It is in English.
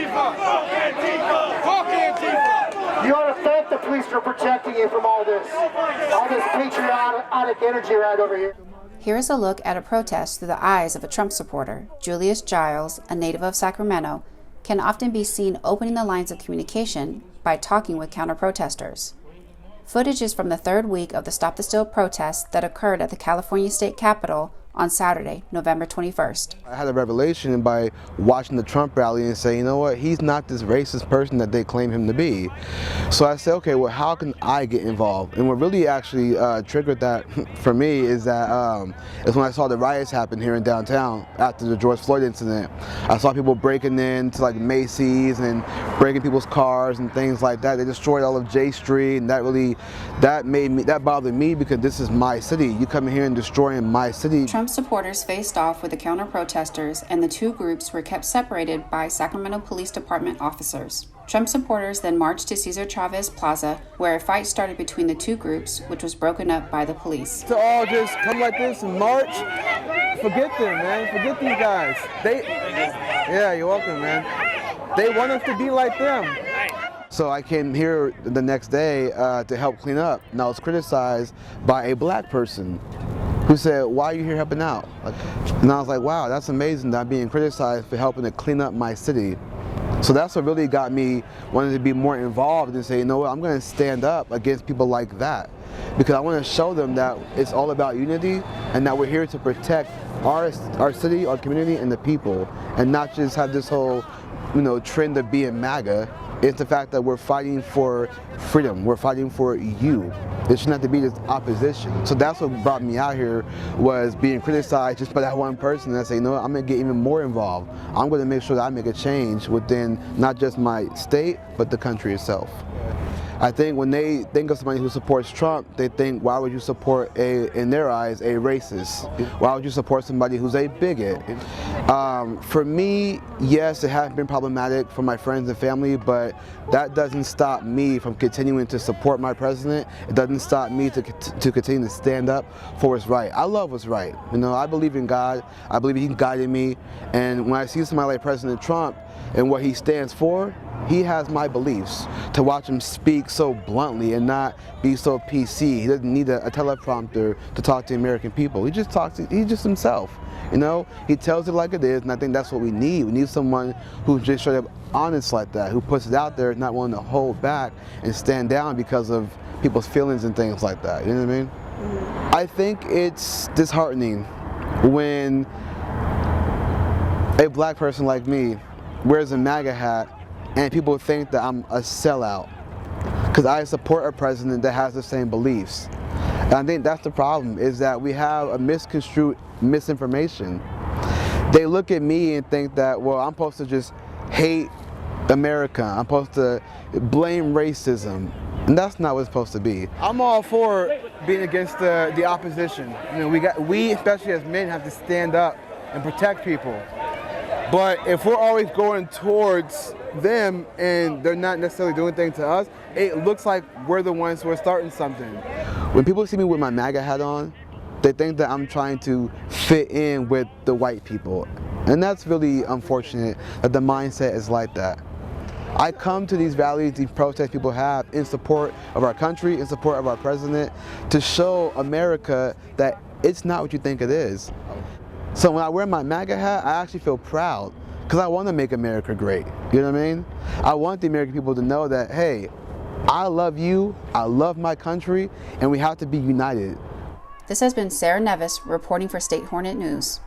Antifa! Fuck Antifa! Fuck Antifa! You ought to thank the police for protecting you from all this patriotic energy right over here. Here is a look at a protest through the eyes of a Trump supporter. Julius Giles, a native of Sacramento, can often be seen opening the lines of communication by talking with counter-protesters. Footage is from the third week of the Stop the Steal protests that occurred at the California State Capitol on Saturday, November 21st. I had a revelation by watching the Trump rally and saying, you know what, he's not this racist person that they claim him to be. So I said, okay, well, how can I get involved? And what really actually triggered that for me is that is when I saw the riots happen here in downtown after the George Floyd incident. I saw people breaking into like Macy's and breaking people's cars and things like that. They destroyed all of J Street, and that bothered me because this is my city. You come in here and destroying my city. Trump supporters faced off with the counter-protesters, and the two groups were kept separated by Sacramento Police Department officers. Trump supporters then marched to Cesar Chavez Plaza, where a fight started between the two groups, which was broken up by the police. To all just come like this and march, forget them, man. Forget these guys. Yeah, you're welcome, man. They want us to be like them. So I came here the next day to help clean up, and I was criticized by a black person who said, "Why are you here helping out?" And I was like, wow, that's amazing that I'm being criticized for helping to clean up my city. So that's what really got me wanting to be more involved and say, you know what, I'm going to stand up against people like that, because I want to show them that it's all about unity and that we're here to protect our city, our community, and the people, and not just have this whole, trend of being MAGA. It's the fact that we're fighting for freedom. We're fighting for you. It shouldn't have to be this opposition. So that's what brought me out here, was being criticized just by that one person. And I say, you know what, I'm going to get even more involved. I'm going to make sure that I make a change within not just my state, but the country itself. I think when they think of somebody who supports Trump, they think, why would you support in their eyes, a racist? Why would you support somebody who's a bigot? For me, yes, it has been problematic for my friends and family, but that doesn't stop me from continuing to support my president. It doesn't stop me to continue to stand up for what's right. I love what's right. I believe in God. I believe He's guiding me. And when I see somebody like President Trump and what he stands for, he has my beliefs. To watch him speak so bluntly and not be so PC. He doesn't need a teleprompter to talk to the American people. He just talks, he's just himself. He tells it like it is, and I think that's what we need. We need someone who's just straight up honest like that, who puts it out there, not willing to hold back and stand down because of people's feelings and things like that. You know what I mean? Mm-hmm. I think it's disheartening when a black person like me wears a MAGA hat and people think that I'm a sellout because I support a president that has the same beliefs. And I think that's the problem, is that we have a misconstrued misinformation. They look at me and think that, well, I'm supposed to just hate America. I'm supposed to blame racism. And that's not what it's supposed to be. I'm all for being against the opposition. We, especially as men, have to stand up and protect people. But if we're always going towards them and they're not necessarily doing things to us, it looks like we're the ones who are starting something. When people see me with my MAGA hat on, they think that I'm trying to fit in with the white people. And that's really unfortunate that the mindset is like that. I come to these rallies, these protests people have, in support of our country, in support of our president, to show America that it's not what you think it is. So when I wear my MAGA hat, I actually feel proud because I want to make America great. You know what I mean? I want the American people to know that, hey, I love you, I love my country, and we have to be united. This has been Sarah Nevis reporting for State Hornet News.